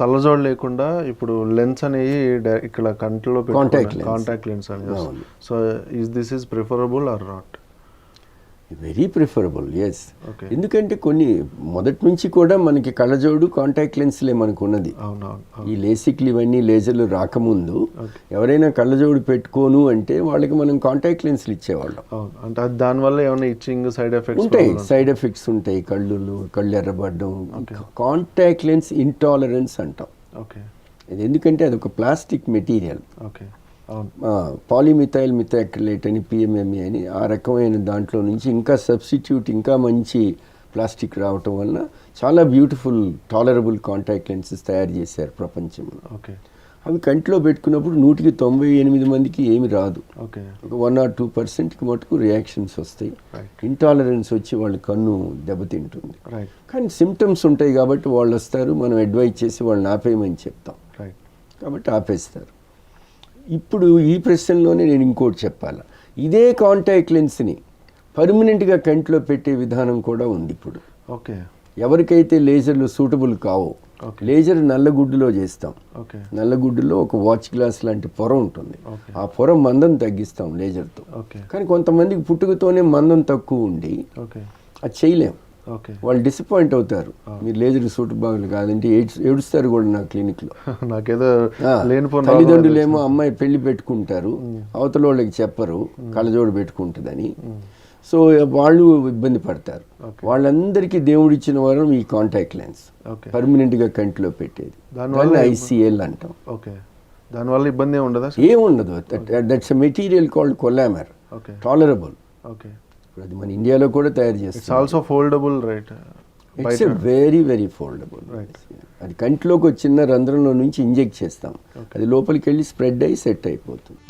కళ్ళజోడు లేకుండా ఇప్పుడు లెన్స్ అనేవి ఇక్కడ కంటిలో కాంటాక్ట్ లెన్స్ అని. So this is preferable or not? Very preferable, yes. ఎందుకంటే కొన్ని మొదటి నుంచి కూడా మనకి కళ్ళజోడు కాంటాక్ట్ లెన్స్లే మనకు ఉన్నది. ఈ లేసిక్లు ఇవన్నీ లేజర్లు రాకముందు ఎవరైనా కళ్ళజోడు పెట్టుకోను అంటే వాళ్ళకి మనం కాంటాక్ట్ లెన్స్లు ఇచ్చేవాళ్ళం. అంటే దానివల్ల ఏమైనా ఇచ్చింగ్ సైడ్ ఎఫెక్ట్స్ ఉంటాయి? సైడ్ ఎఫెక్ట్స్ ఉంటాయి, కళ్ళు ఎర్రబడ్డం. కాంటాక్ట్ లెన్స్ ఇంటాలరెన్స్ అంటాం. ఎందుకంటే అది ఒక ప్లాస్టిక్ మెటీరియల్, పాలిమిథైల్ మిథాక్రిలేట్ అని, పిఎంఎంఏ అని, ఆ రకమైన దాంట్లో నుంచి ఇంకా సబ్స్టిట్యూట్ ఇంకా మంచి ప్లాస్టిక్ రావటం వలన చాలా బ్యూటిఫుల్ టాలరబుల్ కాంటాక్ట్ లెన్సెస్ తయారు చేశారు ప్రపంచంలో. అవి కంటిలో పెట్టుకున్నప్పుడు 198 మందికి ఏమి రాదు, ఒక 1 or 2% మటుకు రియాక్షన్స్ వస్తాయి, ఇంటాలరెన్స్ వచ్చి వాళ్ళ కన్ను దెబ్బతింటుంది. కానీ సిమ్టమ్స్ ఉంటాయి కాబట్టి వాళ్ళు వస్తారు, మనం అడ్వైజ్ చేసి వాళ్ళని ఆపేయమని చెప్తాం, కాబట్టి ఆపేస్తారు. ఇప్పుడు ఈ ప్రశ్నలోనే నేను ఇంకోటి చెప్పాలి. ఇదే కాంటాక్ట్ లెన్స్ని పర్మనెంట్గా కంటిలో పెట్టే విధానం కూడా ఉంది ఇప్పుడు. ఎవరికైతే లేజర్లు సూటబుల్ కావో, లేజర్ నల్లగుడ్డులో చేస్తాం. నల్లగుడ్డులో ఒక వాచ్ గ్లాస్ లాంటి పొర ఉంటుంది, ఆ పొర మందం తగ్గిస్తాం లేజర్తో. కానీ కొంతమందికి పుట్టుకతోనే మందం తక్కువ ఉండి అది చేయలేం, వాళ్ళు డిసప్పాయింట్ అవుతారు. మీరు లేజర్ సూటబుల్ కాదంటే ఏడుస్తారు కూడా నా క్లినిక్లో. నాకేదో తల్లిదండ్రులు ఏమో అమ్మాయి పెళ్లి పెట్టుకుంటారు, అవతల వాళ్ళకి చెప్పరు కళ్ళజోడు పెట్టుకుంటుందని. సో వాళ్ళు ఇబ్బంది పడతారు. వాళ్ళందరికీ దేవుడిచ్చిన వరం ఈ కాంటాక్ట్ లెన్స్, పర్మనెంట్గా కంటిలో పెట్టేది. దానివల్ల ఐసీఎల్ అంటాం. దానివల్ల ఇబ్బంది ఏముండదు. That's a material called Collamer, tolerable. అది మన ఇండియాలో కూడా తయారు చేస్తాం. Also foldable, right? It's very very foldable. అది కంటిలోకి ఒక చిన్న రంధ్రంలో నుంచి ఇంజెక్ట్ చేస్తాం, అది లోపలికి వెళ్ళి స్ప్రెడ్ అయ్యి సెట్ అయిపోతుంది.